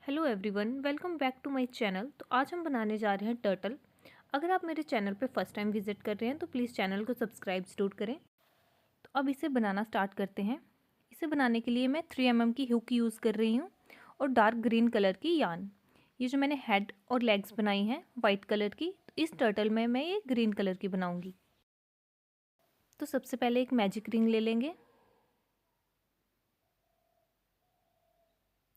Hello everyone, welcome back to my channel. तो आज हम बनाने जा रहे हैं टर्टल। अगर आप मेरे चैनल पे फर्स्ट टाइम विजिट कर रहे हैं तो प्लीज़ चैनल को सब्सक्राइब ज़रूर करें। तो अब इसे बनाना स्टार्ट करते हैं। इसे बनाने के लिए मैं 3 mm की हुक यूज़ कर रही हूँ और डार्क ग्रीन कलर की यार्न। ये जो मैंने हेड और लेग्स बनाई हैं वाइट कलर की, तो इस टर्टल में मैं ये ग्रीन कलर की बनाऊँगी। तो सबसे पहले एक मैजिक रिंग ले लेंगे।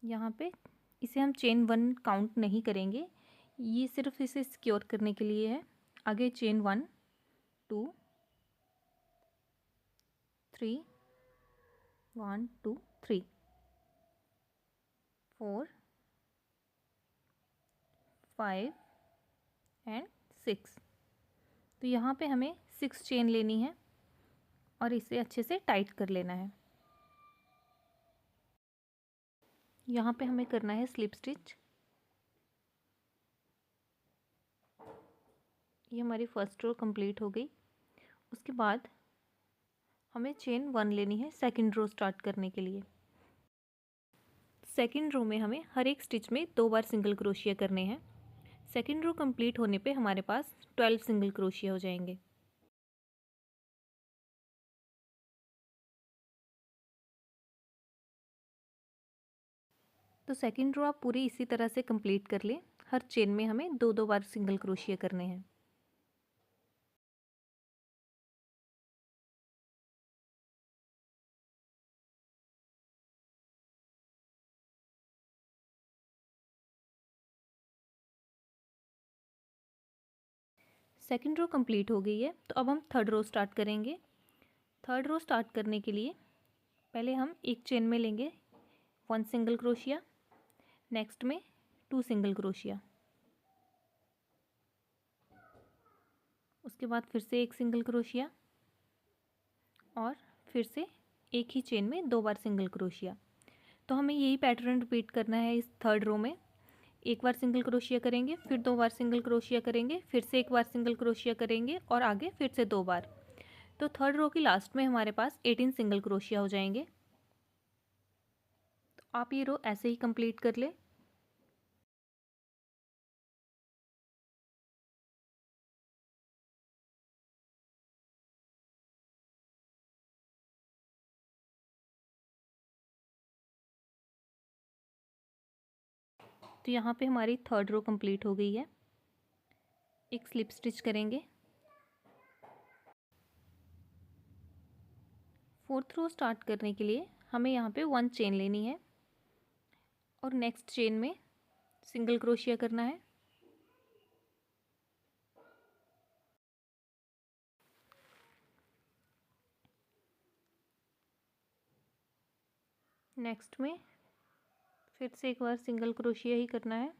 यहाँ पे इसे हम चेन 1 काउंट नहीं करेंगे, ये सिर्फ इसे सिक्योर करने के लिए है। आगे चेन 1 2 3 1 2 3 4 5 एंड 6। तो यहाँ पे हमें 6 चेन लेनी है और इसे अच्छे से टाइट कर लेना है। यहाँ पे हमें करना है स्लिप स्टिच। ये हमारी फर्स्ट रो कंप्लीट हो गई। उसके बाद हमें चेन 1 लेनी है सेकंड रो स्टार्ट करने के लिए। सेकंड रो में हमें हर एक स्टिच में 2 बार सिंगल क्रोशिया करने हैं। सेकंड रो कंप्लीट होने पे हमारे पास 12 सिंगल क्रोशिया हो जाएंगे। तो सेकंड रो आप पूरी इसी तरह से कंप्लीट कर लें। हर चेन में हमें 2-2 बार सिंगल क्रोशिया करने हैं। सेकंड रो कंप्लीट हो गई है, तो अब हम थर्ड रो स्टार्ट करेंगे। थर्ड रो स्टार्ट करने के लिए पहले हम एक चेन में लेंगे 1 सिंगल क्रोशिया, नेक्स्ट में 2 सिंगल क्रोशिया, उसके बाद फिर से एक सिंगल क्रोशिया और फिर से एक ही चेन में 2 बार सिंगल क्रोशिया। तो हमें यही पैटर्न रिपीट करना है इस थर्ड रो में। एक बार सिंगल क्रोशिया करेंगे, फिर 2 बार सिंगल क्रोशिया करेंगे, फिर से एक बार सिंगल क्रोशिया करेंगे और आगे फिर से 2 बार। तो थर्ड रो की लास्ट में हमारे पास 18 सिंगल क्रोशिया हो जाएंगे। तो आप ये रो ऐसे ही कंप्लीट कर ले। तो यहाँ पे हमारी थर्ड रो कंप्लीट हो गई है। एक स्लिप स्टिच करेंगे। फोर्थ रो स्टार्ट करने के लिए हमें यहाँ पे 1 चेन लेनी है और नेक्स्ट चेन में सिंगल क्रोशिया करना है। नेक्स्ट में फिर से एक बार सिंगल क्रोशिया ही करना है।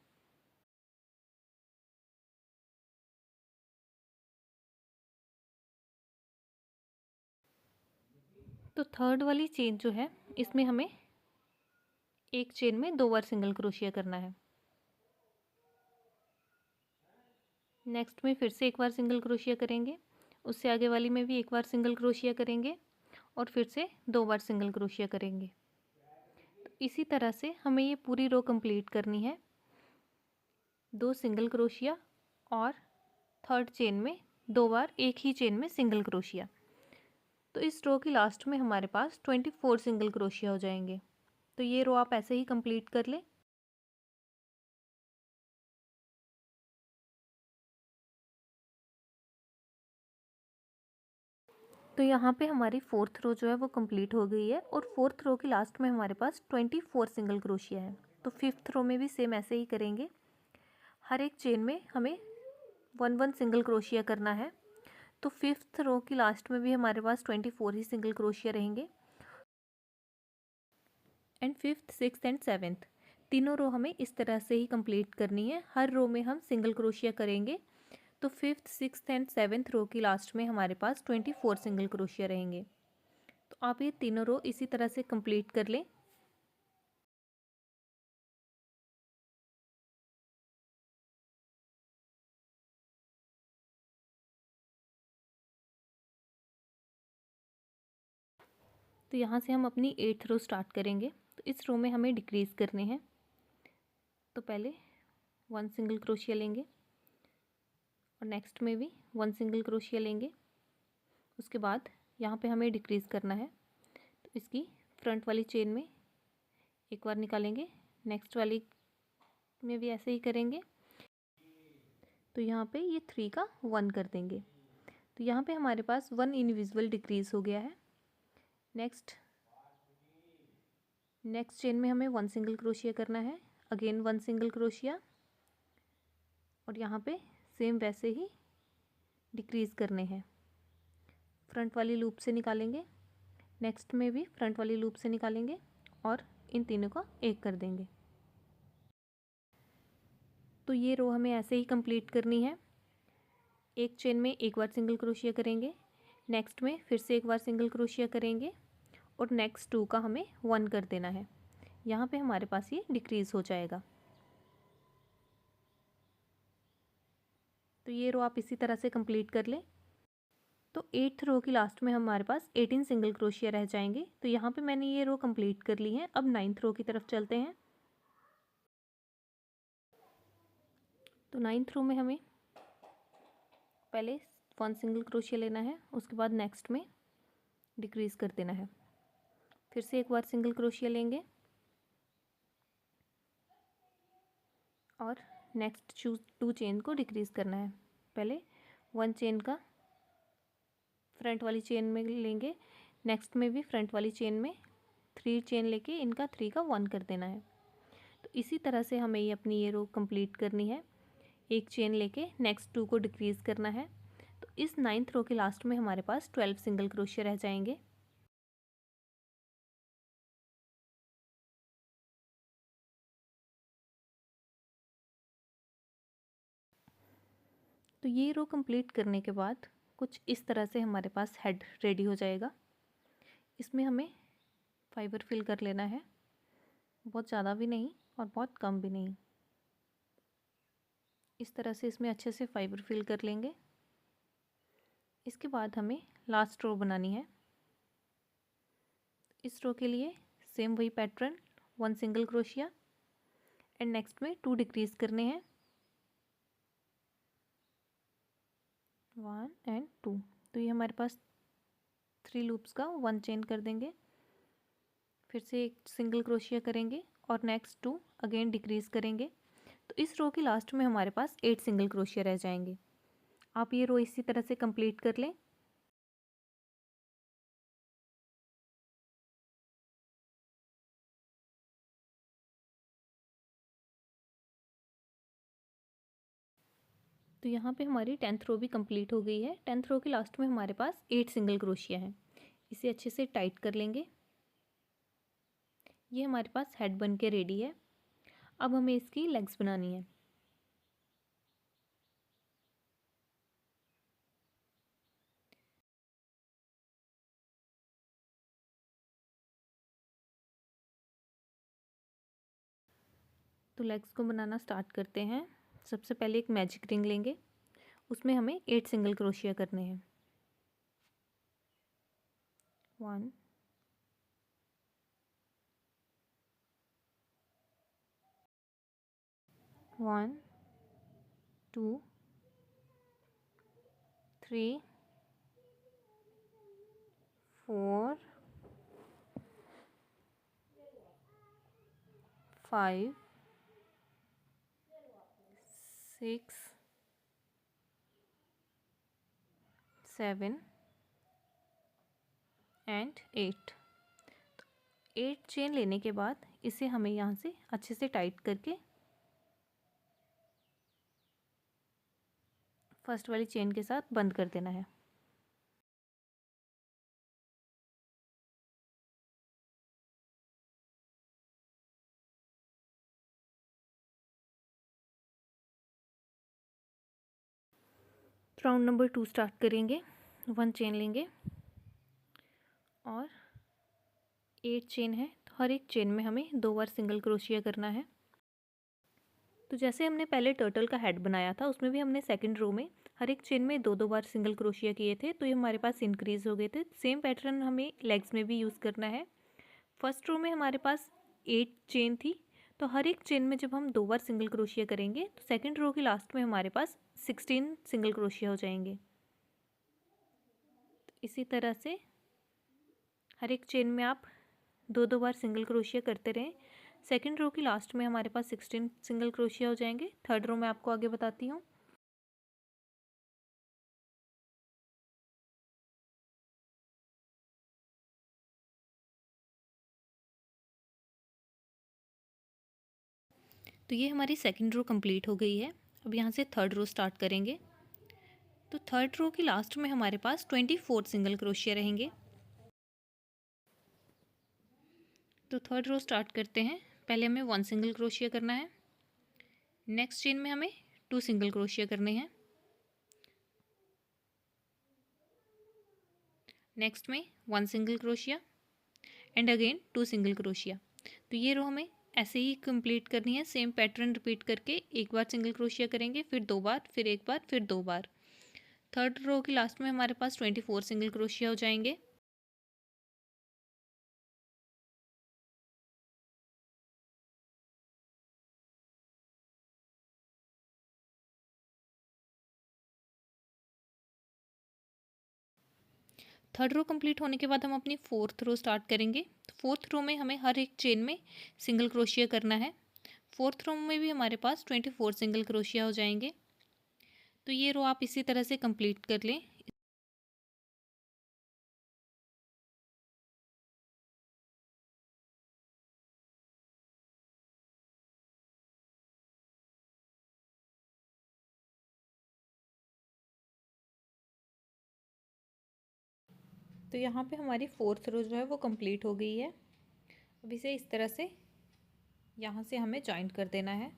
तो थर्ड वाली चेन जो है इसमें हमें एक चेन में 2 बार सिंगल क्रोशिया करना है। नेक्स्ट में फिर से एक बार सिंगल क्रोशिया करेंगे, उससे आगे वाली में भी एक बार सिंगल क्रोशिया करेंगे और फिर से 2 बार सिंगल क्रोशिया करेंगे। तो इसी तरह से हमें ये पूरी रो कंप्लीट करनी है। 2 सिंगल क्रोशिया और थर्ड चेन में 2 बार एक ही चेन में सिंगल क्रोशिया। तो इस रो की लास्ट में हमारे पास 24 सिंगल क्रोशिया हो जाएंगे। तो ये रो आप ऐसे ही कंप्लीट कर लें। तो यहाँ पे हमारी फोर्थ रो जो है वो कंप्लीट हो गई है और फोर्थ रो की लास्ट में हमारे पास 24 सिंगल क्रोशिया है। तो फिफ्थ रो में भी सेम ऐसे ही करेंगे। हर एक चेन में हमें 1 सिंगल क्रोशिया करना है। तो फिफ्थ रो की लास्ट में भी हमारे पास 24 ही सिंगल क्रोशिया रहेंगे। And fifth, sixth and seventh तीनों रो हमें इस तरह से ही कंप्लीट करनी है। हर रो में हम सिंगल क्रोशिया करेंगे। तो फिफ्थ, सिक्स्थ एंड सेवेंथ रो की लास्ट में हमारे पास 24 सिंगल क्रोशिया रहेंगे। तो आप ये तीनों रो इसी तरह से कंप्लीट कर लें। तो यहाँ से हम अपनी 8th रो स्टार्ट करेंगे। तो इस रो में हमें डिक्रीज़ करने हैं। तो पहले 1 सिंगल क्रोशिया लेंगे और नेक्स्ट में भी 1 सिंगल क्रोशिया लेंगे। उसके बाद यहाँ पे हमें डिक्रीज़ करना है, तो इसकी फ्रंट वाली चेन में एक बार निकालेंगे, नेक्स्ट वाली में भी ऐसे ही करेंगे। तो यहाँ पे ये 3 का 1 कर देंगे। तो यहाँ पे हमारे पास 1 इनविजिबल डिक्रीज़ हो गया है। नेक्स्ट चेन में हमें 1 सिंगल क्रोशिया करना है, अगेन 1 सिंगल क्रोशिया, और यहाँ पे सेम वैसे ही डिक्रीज़ करने हैं। फ्रंट वाली लूप से निकालेंगे, नेक्स्ट में भी फ्रंट वाली लूप से निकालेंगे और इन तीनों का एक कर देंगे। तो ये रो हमें ऐसे ही कंप्लीट करनी है। एक चेन में एक बार सिंगल क्रोशिया करेंगे, नेक्स्ट में फिर से एक बार सिंगल क्रोशिया करेंगे और नेक्स्ट 2 का हमें 1 कर देना है। यहाँ पे हमारे पास ये डिक्रीज़ हो जाएगा। तो ये रो आप इसी तरह से कंप्लीट कर लें। तो 8th रो की लास्ट में हमारे पास 18 सिंगल क्रोशिया रह जाएंगे। तो यहाँ पे मैंने ये रो कंप्लीट कर ली है। अब 9th रो की तरफ चलते हैं। तो 9th रो में हमें पहले 1 सिंगल क्रोशिया लेना है, उसके बाद नेक्स्ट में डिक्रीज़ कर देना है। फिर से एक बार सिंगल क्रोशिया लेंगे और नेक्स्ट 2 चेन को डिक्रीज़ करना है। पहले 1 चेन का फ्रंट वाली चेन में लेंगे, नेक्स्ट में भी फ्रंट वाली चेन में 3 चेन लेके इनका 3 का 1 कर देना है। तो इसी तरह से हमें ये अपनी ये रो कंप्लीट करनी है। एक चेन लेके नेक्स्ट 2 को डिक्रीज़ करना है। तो इस 9th रो के लास्ट में हमारे पास 12 सिंगल क्रोशिया रह जाएंगे। तो ये रो कंप्लीट करने के बाद कुछ इस तरह से हमारे पास हेड रेडी हो जाएगा। इसमें हमें फाइबर फिल कर लेना है, बहुत ज़्यादा भी नहीं और बहुत कम भी नहीं। इस तरह से इसमें अच्छे से फाइबर फिल कर लेंगे। इसके बाद हमें लास्ट रो बनानी है। इस रो के लिए सेम वही pattern, 1 single crochet and next में 2 डिक्रीज़ करने हैं, 1 एंड 2। तो ये हमारे पास 3 लूप्स का 1 चेन कर देंगे, फिर से एक सिंगल क्रोशिया करेंगे और नेक्स्ट 2 अगेन डिक्रीज़ करेंगे। तो इस रो की लास्ट में हमारे पास 8 सिंगल क्रोशिया रह जाएंगे। आप ये रो इसी तरह से कंप्लीट कर लें। तो यहाँ पे हमारी 10th रो भी कंप्लीट हो गई है। 10th रो के लास्ट में हमारे पास 8 सिंगल क्रोशिया हैं। इसे अच्छे से टाइट कर लेंगे। ये हमारे पास हेड बन के रेडी है। अब हमें इसकी लेग्स बनानी है। तो लेग्स को बनाना स्टार्ट करते हैं। सबसे पहले एक मैजिक रिंग लेंगे, उसमें हमें 8 सिंगल क्रोशिया करने हैं। 1 1 2 3 4 5 6 7 एंड 8। 8 चेन लेने के बाद इसे हमें यहाँ से अच्छे से टाइट करके फर्स्ट वाली चेन के साथ बंद कर देना है। राउंड नंबर 2 स्टार्ट करेंगे। 1 चेन लेंगे और 8 चेन है, तो हर एक चेन में हमें 2 बार सिंगल क्रोशिया करना है। तो जैसे हमने पहले टर्टल का हेड बनाया था, उसमें भी हमने सेकंड रो में हर एक चेन में 2 बार सिंगल क्रोशिया किए थे, तो ये हमारे पास इंक्रीज़ हो गए थे। सेम पैटर्न हमें लेग्स में भी यूज़ करना है। फर्स्ट रो में हमारे पास 8 चेन थी, तो हर एक चेन में जब हम 2 बार सिंगल क्रोशिया करेंगे तो सेकंड रो के लास्ट में हमारे पास 16 सिंगल क्रोशिया हो जाएंगे। तो इसी तरह से हर एक चेन में आप 2 बार सिंगल क्रोशिया करते रहें। सेकंड रो की लास्ट में हमारे पास 16 सिंगल क्रोशिया हो जाएंगे। थर्ड रो में आपको आगे बताती हूँ। तो ये हमारी सेकंड रो कंप्लीट हो गई है। अब यहाँ से थर्ड रो स्टार्ट करेंगे। तो थर्ड रो की लास्ट में हमारे पास 24 सिंगल क्रोशिया रहेंगे। तो थर्ड रो स्टार्ट करते हैं। पहले हमें 1 सिंगल क्रोशिया करना है। नेक्स्ट चेन में हमें 2 सिंगल क्रोशिया करने हैं। नेक्स्ट में 1 single crochet and again 2 single crochet. तो ये रो हमें ऐसे ही कंप्लीट करनी है। सेम पैटर्न रिपीट करके एक बार सिंगल क्रोशिया करेंगे, फिर 2 बार, फिर एक बार, फिर 2 बार। थर्ड रो की लास्ट में हमारे पास 24 सिंगल क्रोशिया हो जाएंगे। थर्ड रो कंप्लीट होने के बाद हम अपनी फोर्थ रो स्टार्ट करेंगे। तो फोर्थ रो में हमें हर एक चेन में सिंगल क्रोशिया करना है। फोर्थ रो में भी हमारे पास 24 सिंगल क्रोशिया हो जाएंगे। तो ये रो आप इसी तरह से कंप्लीट कर लें। तो यहाँ पे हमारी फोर्थ रो जो है वो कंप्लीट हो गई है। अब इसे इस तरह से यहाँ से हमें जॉइंट कर देना है।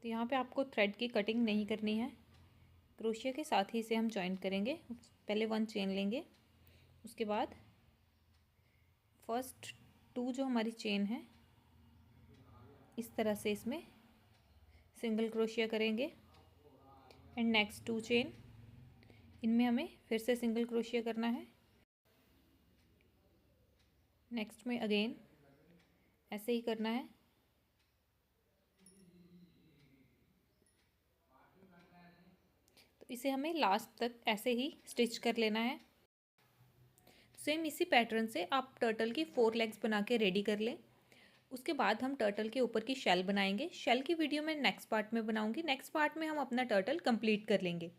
तो यहाँ पे आपको थ्रेड की कटिंग नहीं करनी है, क्रोशिया के साथ ही इसे हम जॉइंट करेंगे। पहले 1 चेन लेंगे, उसके बाद फर्स्ट 2 जो हमारी चेन है इस तरह से इसमें सिंगल क्रोशिया करेंगे एंड नेक्स्ट 2 चेन इनमें हमें फिर से सिंगल क्रोशिया करना है। नेक्स्ट में अगेन ऐसे ही करना है। तो इसे हमें लास्ट तक ऐसे ही स्टिच कर लेना है। सेम इसी पैटर्न से आप टर्टल की 4 लेग्स बना के रेडी कर लें। उसके बाद हम टर्टल के ऊपर की शेल बनाएंगे। शेल की वीडियो मैं नेक्स्ट पार्ट में बनाऊंगी। नेक्स्ट पार्ट में हम अपना टर्टल कंप्लीट कर लेंगे।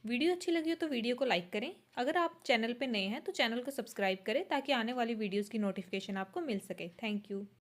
वीडियो अच्छी लगी हो तो वीडियो को लाइक करें। अगर आप चैनल पे नए हैं तो चैनल को सब्सक्राइब करें ताकि आने वाली वीडियोस की नोटिफिकेशन आपको मिल सके। Thank you.